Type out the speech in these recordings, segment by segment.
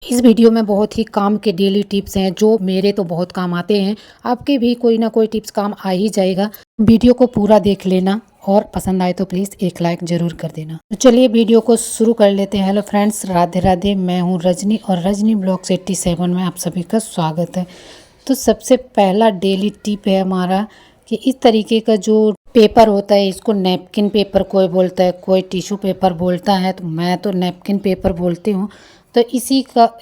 इस वीडियो में बहुत ही काम के डेली टिप्स हैं जो मेरे तो बहुत काम आते हैं। आपके भी कोई ना कोई टिप्स काम आ ही जाएगा। वीडियो को पूरा देख लेना और पसंद आए तो प्लीज़ एक लाइक ज़रूर कर देना। तो चलिए वीडियो को शुरू कर लेते हैं। Hello friends, Radhe Radhe. मैं हूँ रजनी और रजनी ब्लॉग्स 87 में आप सभी का स्वागत है। तो सबसे पहला डेली टिप है हमारा कि इस तरीके का जो पेपर होता है, इसको नैपकिन पेपर कोई बोलता है, कोई टिश्यू पेपर बोलता है, तो मैं तो नैपकिन पेपर बोलती हूँ। तो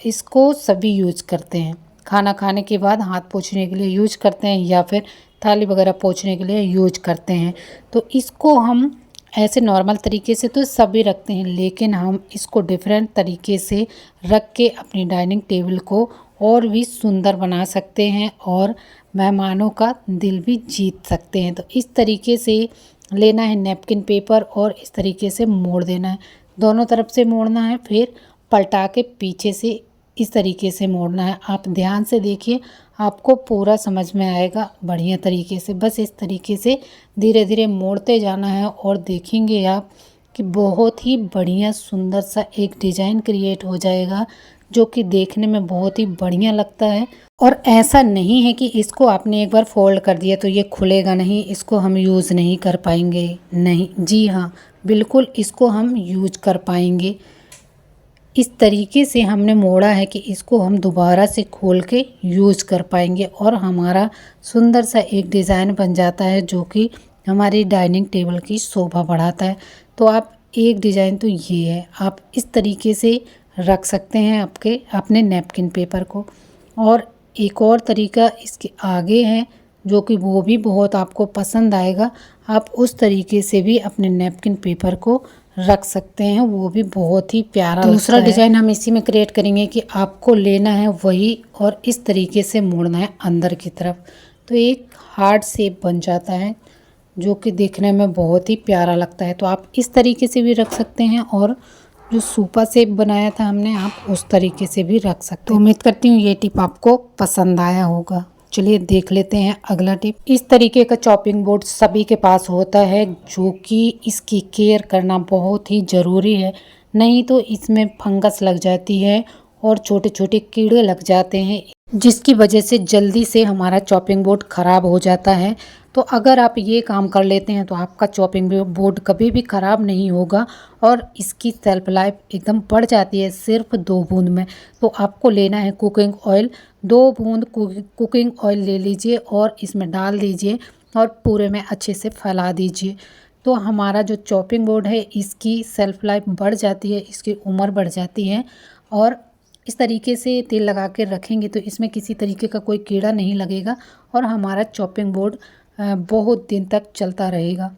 इसको सभी यूज़ करते हैं। खाना खाने के बाद हाथ पोंछने के लिए यूज करते हैं या फिर थाली वगैरह पोंछने के लिए यूज करते हैं। तो इसको हम ऐसे नॉर्मल तरीके से तो सभी रखते हैं, लेकिन हम इसको डिफरेंट तरीके से रख के अपनी डाइनिंग टेबल को और भी सुंदर बना सकते हैं और मेहमानों का दिल भी जीत सकते हैं। तो इस तरीके से लेना है नैपकिन पेपर और इस तरीके से मोड़ देना है। दोनों तरफ से मोड़ना है, फिर पलटा के पीछे से इस तरीके से मोड़ना है। आप ध्यान से देखिए, आपको पूरा समझ में आएगा बढ़िया तरीके से। बस इस तरीके से धीरे धीरे मोड़ते जाना है और देखेंगे आप कि बहुत ही बढ़िया सुंदर सा एक डिज़ाइन क्रिएट हो जाएगा जो कि देखने में बहुत ही बढ़िया लगता है। और ऐसा नहीं है कि इसको आपने एक बार फोल्ड कर दिया तो ये खुलेगा नहीं, इसको हम यूज़ नहीं कर पाएंगे। नहीं, जी हाँ, बिल्कुल इसको हम यूज कर पाएंगे। इस तरीके से हमने मोड़ा है कि इसको हम दोबारा से खोल के यूज़ कर पाएंगे और हमारा सुंदर सा एक डिज़ाइन बन जाता है जो कि हमारी डाइनिंग टेबल की शोभा बढ़ाता है। तो आप एक डिज़ाइन तो ये है, आप इस तरीके से रख सकते हैं अपने नैपकिन पेपर को। और एक और तरीका इसके आगे है जो कि वो भी बहुत आपको पसंद आएगा। आप उस तरीके से भी अपने नैपकिन पेपर को रख सकते हैं, वो भी बहुत ही प्यारा दूसरा डिज़ाइन हम इसी में क्रिएट करेंगे कि आपको लेना है वही और इस तरीके से मोड़ना है अंदर की तरफ। तो एक हार्ट शेप बन जाता है जो कि देखने में बहुत ही प्यारा लगता है। तो आप इस तरीके से भी रख सकते हैं और जो सुपर शेप बनाया था हमने, आप उस तरीके से भी रख सकते हैं। तो उम्मीद करती हूँ ये टिप आपको पसंद आया होगा। चलिए देख लेते हैं अगला टिप। इस तरीके का चॉपिंग बोर्ड सभी के पास होता है जो कि इसकी केयर करना बहुत ही ज़रूरी है, नहीं तो इसमें फंगस लग जाती है और छोटे छोटे कीड़े लग जाते हैं जिसकी वजह से जल्दी से हमारा चॉपिंग बोर्ड ख़राब हो जाता है। तो अगर आप ये काम कर लेते हैं तो आपका चॉपिंग बोर्ड कभी भी ख़राब नहीं होगा और इसकी सेल्फ लाइफ एकदम बढ़ जाती है सिर्फ 2 बूंद में। तो आपको लेना है कुकिंग ऑयल। 2 बूंद कुकिंग ऑयल ले लीजिए और इसमें डाल दीजिए और पूरे में अच्छे से फैला दीजिए। तो हमारा जो चॉपिंग बोर्ड है इसकी सेल्फ लाइफ बढ़ जाती है, इसकी उम्र बढ़ जाती है। और इस तरीके से तेल लगा के रखेंगे तो इसमें किसी तरीके का कोई कीड़ा नहीं लगेगा और हमारा चॉपिंग बोर्ड बहुत दिन तक चलता रहेगा।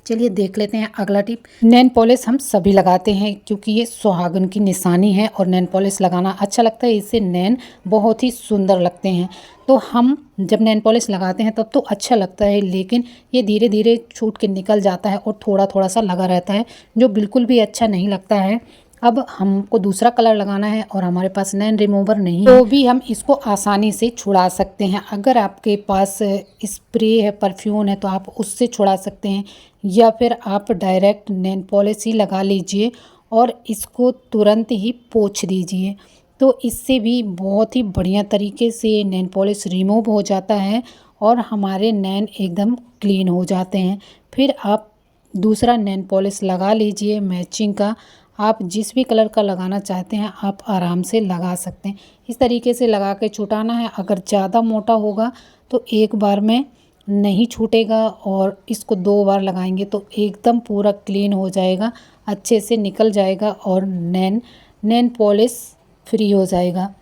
चलिए देख लेते हैं अगला टिप। नेल पॉलिश हम सभी लगाते हैं क्योंकि ये सुहागन की निशानी है और नेल पॉलिश लगाना अच्छा लगता है, इससे नैन बहुत ही सुंदर लगते हैं। तो हम जब नेल पॉलिश लगाते हैं तब तो अच्छा लगता है, लेकिन ये धीरे धीरे छूट के निकल जाता है और थोड़ा थोड़ा सा लगा रहता है जो बिल्कुल भी अच्छा नहीं लगता है। अब हमको दूसरा कलर लगाना है और हमारे पास नैन रिमूवर नहीं है तो भी हम इसको आसानी से छुड़ा सकते हैं। अगर आपके पास स्प्रे है, परफ्यूम है, तो आप उससे छुड़ा सकते हैं या फिर आप डायरेक्ट नेल पॉलिश ही लगा लीजिए और इसको तुरंत ही पोंछ दीजिए। तो इससे भी बहुत ही बढ़िया तरीके से नेल पॉलिश रिमूव हो जाता है और हमारे नैन एकदम क्लीन हो जाते हैं। फिर आप दूसरा नेल पॉलिश लगा लीजिए मैचिंग का। आप जिस भी कलर का लगाना चाहते हैं आप आराम से लगा सकते हैं। इस तरीके से लगा के छुटाना है। अगर ज़्यादा मोटा होगा तो एक बार में नहीं छूटेगा और इसको 2 बार लगाएंगे तो एकदम पूरा क्लीन हो जाएगा, अच्छे से निकल जाएगा और नेल पॉलिश फ्री हो जाएगा।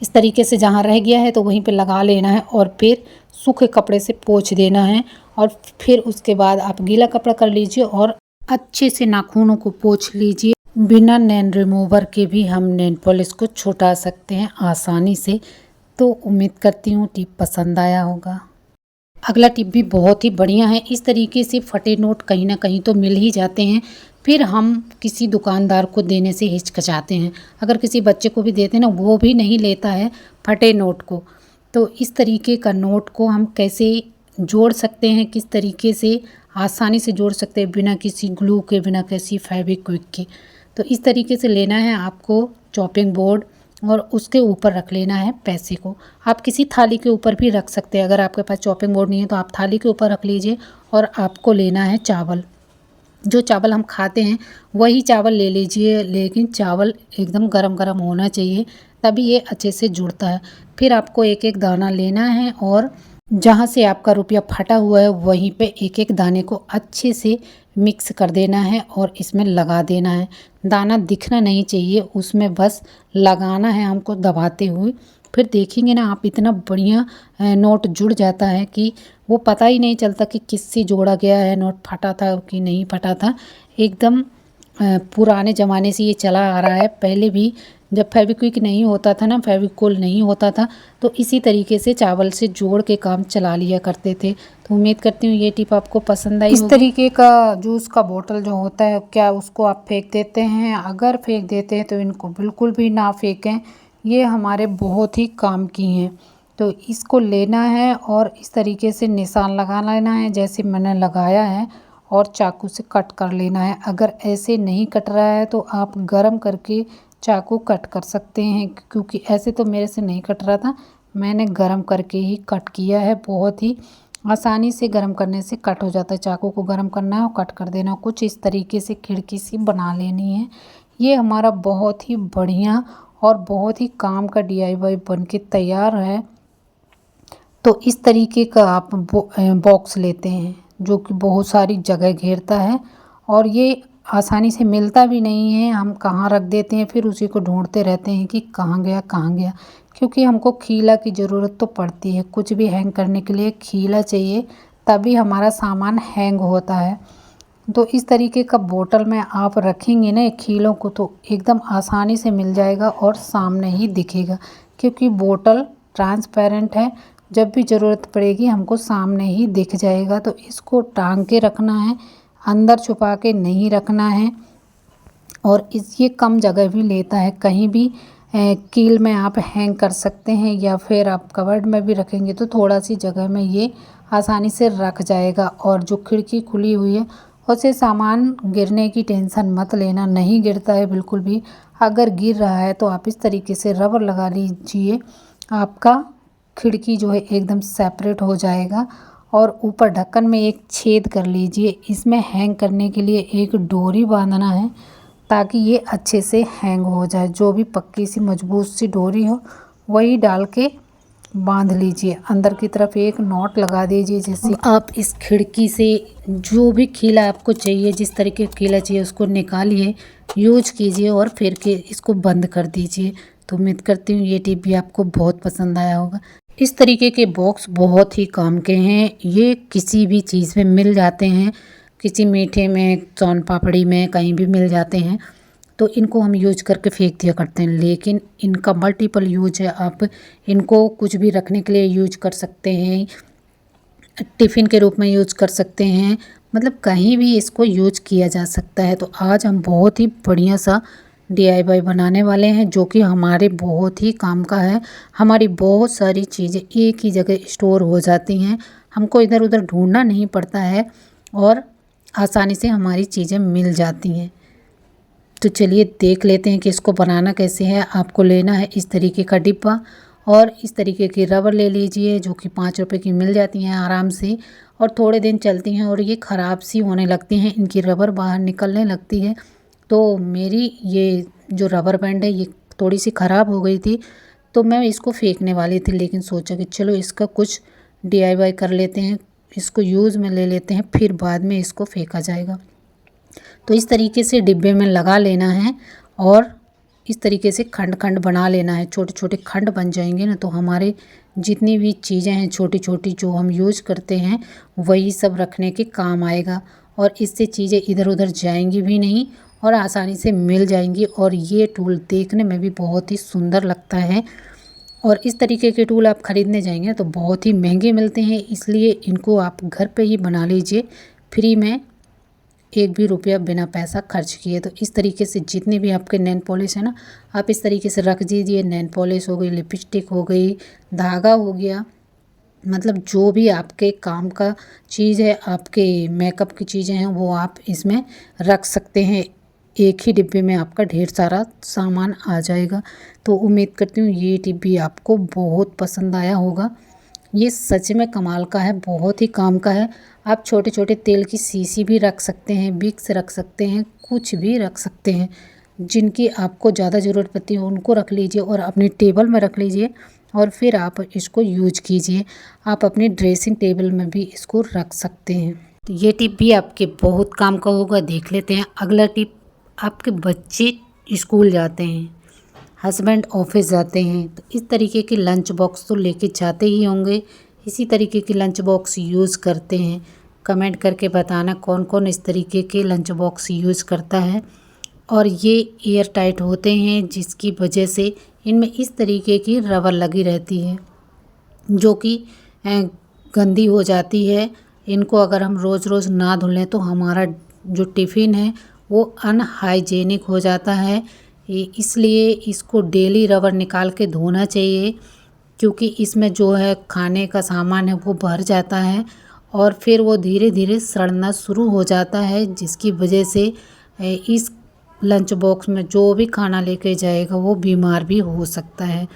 इस तरीके से जहाँ रह गया है तो वहीं पे लगा लेना है और फिर सूखे कपड़े से पोंछ देना है। और फिर उसके बाद आप गीला कपड़ा कर लीजिए और अच्छे से नाखूनों को पोंछ लीजिए। बिना नेल रिमूवर के भी हम नेल पॉलिश को छुटा सकते हैं आसानी से। तो उम्मीद करती हूँ टिप पसंद आया होगा। अगला टिप भी बहुत ही बढ़िया है। इस तरीके से फटे नोट कहीं ना कहीं तो मिल ही जाते हैं, फिर हम किसी दुकानदार को देने से हिचकिचाते हैं। अगर किसी बच्चे को भी देते हैं ना, वो भी नहीं लेता है फटे नोट को। तो इस तरीके का नोट को हम कैसे जोड़ सकते हैं, किस तरीके से आसानी से जोड़ सकते हैं बिना किसी ग्लू के, बिना किसी फेविक्विक के। तो इस तरीके से लेना है आपको चॉपिंग बोर्ड और उसके ऊपर रख लेना है पैसे को। आप किसी थाली के ऊपर भी रख सकते हैं। अगर आपके पास चॉपिंग बोर्ड नहीं है तो आप थाली के ऊपर रख लीजिए। और आपको लेना है चावल, जो चावल हम खाते हैं वही चावल ले लीजिए, लेकिन चावल एकदम गरम गरम होना चाहिए, तभी ये अच्छे से जुड़ता है। फिर आपको एक एक दाना लेना है और जहाँ से आपका रुपया फटा हुआ है वहीं पे एक एक दाने को अच्छे से मिक्स कर देना है और इसमें लगा देना है। दाना दिखना नहीं चाहिए उसमें, बस लगाना है हमको दबाते हुए। फिर देखेंगे ना आप, इतना बढ़िया नोट जुड़ जाता है कि वो पता ही नहीं चलता कि किससे जोड़ा गया है, नोट फटा था कि नहीं फटा था। एकदम पुराने ज़माने से ये चला आ रहा है। पहले भी जब फेविक्विक नहीं होता था ना, फेविकोल नहीं होता था, तो इसी तरीके से चावल से जोड़ के काम चला लिया करते थे। तो उम्मीद करती हूँ ये टिप आपको पसंद आई होगी। इस तरीके का जूस का बोतल जो होता है, क्या उसको आप फेंक देते हैं? अगर फेंक देते हैं तो इनको बिल्कुल भी ना फेंकें, ये हमारे बहुत ही काम की हैं। तो इसको लेना है और इस तरीके से निशान लगा लेना है जैसे मैंने लगाया है, और चाकू से कट कर लेना है। अगर ऐसे नहीं कट रहा है तो आप गरम करके चाकू कट कर सकते हैं, क्योंकि ऐसे तो मेरे से नहीं कट रहा था, मैंने गरम करके ही कट किया है। बहुत ही आसानी से गरम करने से कट हो जाता है। चाकू को गरम करना है और कट कर देना। कुछ इस तरीके से खिड़की सी बना लेनी है। ये हमारा बहुत ही बढ़िया और बहुत ही काम का DIY बन के तैयार है। तो इस तरीके का आप बॉक्स लेते हैं जो कि बहुत सारी जगह घेरता है, और ये आसानी से मिलता भी नहीं है। हम कहाँ रख देते हैं, फिर उसी को ढूंढते रहते हैं कि कहाँ गया कहाँ गया, क्योंकि हमको खीला की ज़रूरत तो पड़ती है। कुछ भी हैंग करने के लिए खीला चाहिए, तभी हमारा सामान हैंग होता है। तो इस तरीके का बोतल में आप रखेंगे ना खीलों को, तो एकदम आसानी से मिल जाएगा और सामने ही दिखेगा, क्योंकि बोतल ट्रांसपेरेंट है। जब भी ज़रूरत पड़ेगी हमको सामने ही दिख जाएगा। तो इसको टांग के रखना है, अंदर छुपा के नहीं रखना है। और ये कम जगह भी लेता है। कहीं भी कील में आप हैंग कर सकते हैं, या फिर आप कवर्ड में भी रखेंगे तो थोड़ा सी जगह में ये आसानी से रख जाएगा। और जो खिड़की खुली हुई है उससे सामान गिरने की टेंशन मत लेना, नहीं गिरता है बिल्कुल भी। अगर गिर रहा है तो आप इस तरीके से रबर लगा लीजिए, आपका खिड़की जो है एकदम सेपरेट हो जाएगा। और ऊपर ढक्कन में एक छेद कर लीजिए। इसमें हैंग करने के लिए एक डोरी बांधना है, ताकि ये अच्छे से हैंग हो जाए। जो भी पक्की सी मजबूत सी डोरी हो वही डाल के बांध लीजिए। अंदर की तरफ एक नॉट लगा दीजिए। जैसे आप इस खिड़की से जो भी खीला आपको चाहिए, जिस तरीके का खीला चाहिए उसको निकालिए, यूज कीजिए और फिर के इसको बंद कर दीजिए। तो उम्मीद करती हूँ ये टिप भी आपको बहुत पसंद आया होगा। इस तरीके के बॉक्स बहुत ही काम के हैं। ये किसी भी चीज़ में मिल जाते हैं, किसी मीठे में, सोन पापड़ी में, कहीं भी मिल जाते हैं। तो इनको हम यूज करके फेंक दिया करते हैं, लेकिन इनका मल्टीपल यूज है। आप इनको कुछ भी रखने के लिए यूज कर सकते हैं, टिफ़िन के रूप में यूज कर सकते हैं, मतलब कहीं भी इसको यूज किया जा सकता है। तो आज हम बहुत ही बढ़िया सा DIY बनाने वाले हैं, जो कि हमारे बहुत ही काम का है। हमारी बहुत सारी चीज़ें एक ही जगह स्टोर हो जाती हैं, हमको इधर उधर ढूंढना नहीं पड़ता है और आसानी से हमारी चीज़ें मिल जाती हैं। तो चलिए देख लेते हैं कि इसको बनाना कैसे है। आपको लेना है इस तरीके का डिब्बा, और इस तरीके की रबर ले लीजिए, जो कि 5 रुपए की मिल जाती हैं आराम से, और थोड़े दिन चलती हैं और ये ख़राब सी होने लगती हैं, इनकी रबर बाहर निकलने लगती है। तो मेरी ये जो रबर बैंड है ये थोड़ी सी ख़राब हो गई थी, तो मैं इसको फेंकने वाली थी, लेकिन सोचा कि चलो इसका कुछ DIY कर लेते हैं, इसको यूज़ में ले लेते हैं, फिर बाद में इसको फेंका जाएगा। तो इस तरीके से डिब्बे में लगा लेना है और इस तरीके से खंड खंड बना लेना है। छोटे छोटे खंड बन जाएंगे ना, तो हमारे जितनी भी चीज़ें हैं छोटी छोटी जो हम यूज़ करते हैं वही सब रखने के काम आएगा, और इससे चीज़ें इधर उधर जाएंगी भी नहीं और आसानी से मिल जाएंगी। और ये टूल देखने में भी बहुत ही सुंदर लगता है। और इस तरीके के टूल आप ख़रीदने जाएंगे तो बहुत ही महंगे मिलते हैं, इसलिए इनको आप घर पे ही बना लीजिए फ्री में, एक भी रुपया बिना पैसा खर्च किए। तो इस तरीके से जितने भी आपके नेल पॉलिश है ना, आप इस तरीके से रख दीजिए। नेल पॉलिश हो गई, लिपस्टिक हो गई, धागा हो गया, मतलब जो भी आपके काम का चीज़ है, आपके मेकअप की चीज़ें हैं, वो आप इसमें रख सकते हैं। एक ही डिब्बे में आपका ढेर सारा सामान आ जाएगा। तो उम्मीद करती हूँ ये टिप भी आपको बहुत पसंद आया होगा। ये सच में कमाल का है, बहुत ही काम का है। आप छोटे छोटे तेल की शीशी भी रख सकते हैं, विक्स रख सकते हैं, कुछ भी रख सकते हैं। जिनकी आपको ज़्यादा ज़रूरत पड़ती है उनको रख लीजिए और अपनी टेबल में रख लीजिए और फिर आप इसको यूज कीजिए। आप अपनी ड्रेसिंग टेबल में भी इसको रख सकते हैं। तो ये टिप भी आपके बहुत काम का होगा। देख लेते हैं अगला टिप। आपके बच्चे स्कूल जाते हैं, हस्बैंड ऑफिस जाते हैं, तो इस तरीके के लंच बॉक्स तो लेके जाते ही होंगे। इसी तरीके के लंच बॉक्स यूज़ करते हैं। कमेंट करके बताना कौन कौन इस तरीके के लंच बॉक्स यूज़ करता है। और ये एयर टाइट होते हैं, जिसकी वजह से इनमें इस तरीके की रबर लगी रहती है जो कि गंदी हो जाती है। इनको अगर हम रोज़ रोज़ ना धुलें तो हमारा जो टिफ़िन है वो अनहाइजेनिक हो जाता है। इसलिए इसको डेली रबर निकाल के धोना चाहिए, क्योंकि इसमें जो है खाने का सामान है वो भर जाता है और फिर वो धीरे धीरे सड़ना शुरू हो जाता है, जिसकी वजह से इस लंच बॉक्स में जो भी खाना लेके जाएगा वो बीमार भी हो सकता है।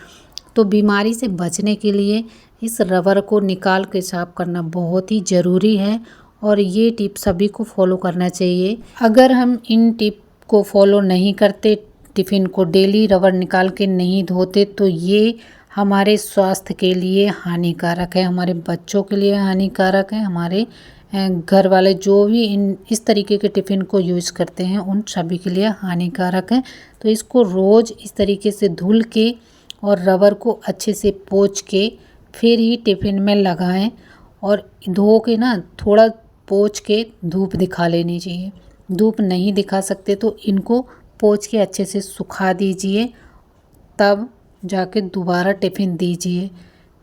तो बीमारी से बचने के लिए इस रबर को निकाल के साफ करना बहुत ही ज़रूरी है और ये टिप सभी को फॉलो करना चाहिए। अगर हम इन टिप को फॉलो नहीं करते, टिफ़िन को डेली रबर निकाल के नहीं धोते, तो ये हमारे स्वास्थ्य के लिए हानिकारक है, हमारे बच्चों के लिए हानिकारक है, हमारे घर वाले जो भी इस तरीके के टिफ़िन को यूज़ करते हैं उन सभी के लिए हानिकारक है। तो इसको रोज़ इस तरीके से धुल के और रबर को अच्छे से पोंछ के फिर ही टिफ़िन में लगाएं और धो के ना थोड़ा पोंछ के धूप दिखा लेनी चाहिए। धूप नहीं दिखा सकते तो इनको पोंछ के अच्छे से सुखा दीजिए, तब जाके दोबारा टिफ़िन दीजिए।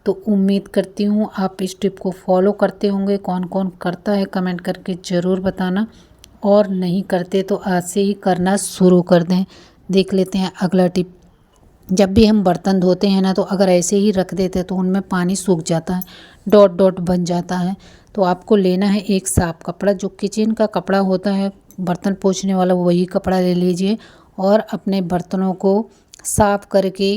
तो उम्मीद करती हूँ आप इस टिप को फॉलो करते होंगे। कौन कौन करता है कमेंट करके ज़रूर बताना, और नहीं करते तो आज से ही करना शुरू कर दें। देख लेते हैं अगला टिप। जब भी हम बर्तन धोते हैं ना, तो अगर ऐसे ही रख देते तो उनमें पानी सूख जाता है, डॉट डॉट बन जाता है। तो आपको लेना है एक साफ़ कपड़ा, जो किचन का कपड़ा होता है बर्तन पोंछने वाला, वही कपड़ा ले लीजिए और अपने बर्तनों को साफ़ करके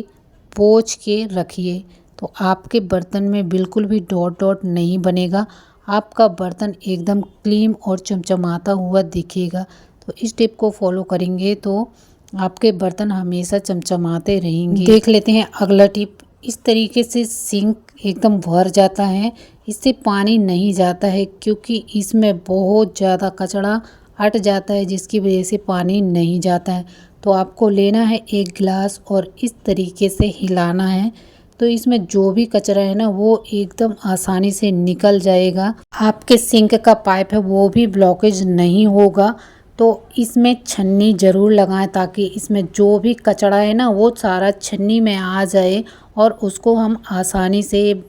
पोंछ के रखिए। तो आपके बर्तन में बिल्कुल भी डॉट डॉट नहीं बनेगा, आपका बर्तन एकदम क्लीन और चमचमाता हुआ दिखेगा। तो इस टिप को फॉलो करेंगे तो आपके बर्तन हमेशा चमचमाते रहेंगे। देख लेते हैं अगला टिप। इस तरीके से सिंक एकदम भर जाता है, इससे पानी नहीं जाता है क्योंकि इसमें बहुत ज़्यादा कचरा हट जाता है, जिसकी वजह से पानी नहीं जाता है। तो आपको लेना है एक गिलास और इस तरीके से हिलाना है, तो इसमें जो भी कचरा है ना वो एकदम आसानी से निकल जाएगा। आपके सिंक का पाइप है वो भी ब्लॉकेज नहीं होगा। तो इसमें छन्नी ज़रूर लगाएं, ताकि इसमें जो भी कचरा है ना वो सारा छन्नी में आ जाए और उसको हम आसानी से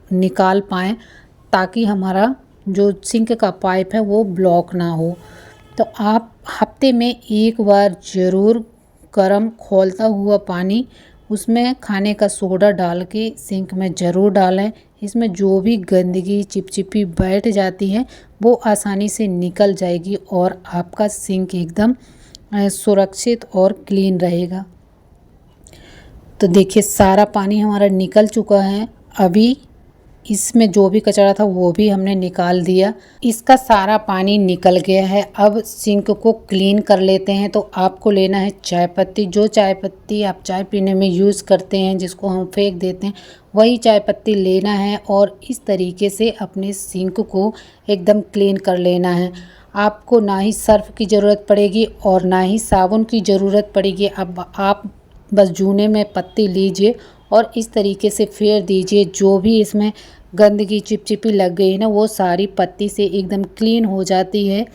निकाल पाएँ, ताकि हमारा जो सिंक का पाइप है वो ब्लॉक ना हो। तो आप हफ्ते में एक बार ज़रूर गर्म खौलता हुआ पानी, उसमें खाने का सोडा डाल के सिंक में ज़रूर डालें। इसमें जो भी गंदगी चिपचिपी बैठ जाती है वो आसानी से निकल जाएगी और आपका सिंक एकदम सुरक्षित और क्लीन रहेगा। तो देखिए सारा पानी हमारा निकल चुका है। अभी इसमें जो भी कचरा था वो भी हमने निकाल दिया, इसका सारा पानी निकल गया है। अब सिंक को क्लीन कर लेते हैं। तो आपको लेना है चाय पत्ती, जो चाय पत्ती आप चाय पीने में यूज़ करते हैं, जिसको हम फेंक देते हैं, वही चाय पत्ती लेना है और इस तरीके से अपने सिंक को एकदम क्लीन कर लेना है। आपको ना ही सर्फ की ज़रूरत पड़ेगी और ना ही साबुन की ज़रूरत पड़ेगी। अब आप बस जूने में पत्ती लीजिए और इस तरीके से फेर दीजिए। जो भी इसमें गंदगी चिपचिपी लग गई है ना वो सारी पत्ती से एकदम क्लीन हो जाती है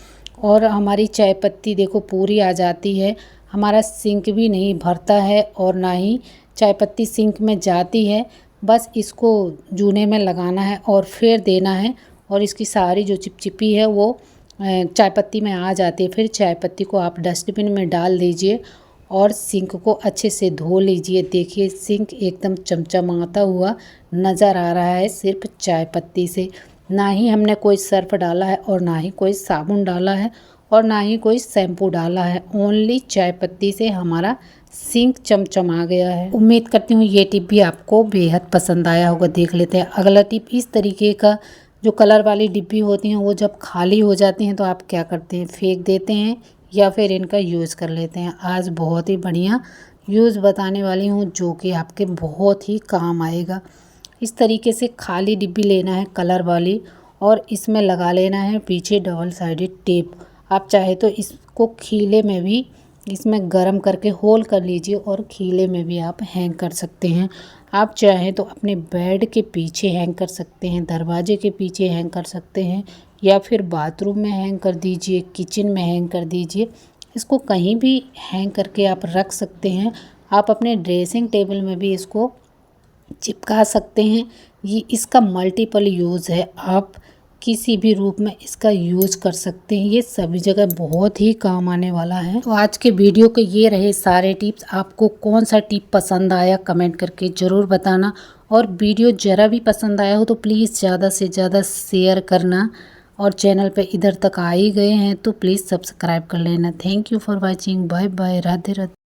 और हमारी चाय पत्ती देखो पूरी आ जाती है। हमारा सिंक भी नहीं भरता है और ना ही चाय पत्ती सिंक में जाती है। बस इसको जूने में लगाना है और फेर देना है और इसकी सारी जो चिपचिपी है वो चाय पत्ती में आ जाती है। फिर चाय पत्ती को आप डस्टबिन में डाल दीजिए और सिंक को अच्छे से धो लीजिए। देखिए सिंक एकदम चमचमाता हुआ नज़र आ रहा है सिर्फ चाय पत्ती से। ना ही हमने कोई सर्फ डाला है और ना ही कोई साबुन डाला है और ना ही कोई शैम्पू डाला है। ओनली चाय पत्ती से हमारा सिंक चमचमा गया है। उम्मीद करती हूँ ये टिप भी आपको बेहद पसंद आया होगा। देख लेते हैं अगला टिप। इस तरीके का जो कलर वाली डिब्बी होती हैं वो जब खाली हो जाती हैं तो आप क्या करते हैं, फेंक देते हैं या फिर इनका यूज़ कर लेते हैं। आज बहुत ही बढ़िया यूज़ बताने वाली हूँ जो कि आपके बहुत ही काम आएगा। इस तरीके से खाली डिब्बी लेना है कलर वाली और इसमें लगा लेना है पीछे डबल साइडेड टेप। आप चाहे तो इसको खीले में भी इसमें गरम करके होल कर लीजिए और खीले में भी आप हैंग कर सकते हैं। आप चाहें तो अपने बेड के पीछे हैंग कर सकते हैं, दरवाजे के पीछे हैंग कर सकते हैं या फिर बाथरूम में हैंग कर दीजिए, किचन में हैंग कर दीजिए। इसको कहीं भी हैंग करके आप रख सकते हैं। आप अपने ड्रेसिंग टेबल में भी इसको चिपका सकते हैं। ये इसका मल्टीपल यूज़ है, आप किसी भी रूप में इसका यूज़ कर सकते हैं। ये सभी जगह बहुत ही काम आने वाला है। तो आज के वीडियो के ये रहे सारे टिप्स। आपको कौन सा टिप पसंद आया कमेंट करके ज़रूर बताना, और वीडियो ज़रा भी पसंद आया हो तो प्लीज़ ज़्यादा से ज़्यादा शेयर करना, और चैनल पे इधर तक आ ही गए हैं तो प्लीज़ सब्सक्राइब कर लेना। Thank you for watching. Bye bye. Radhe Radhe.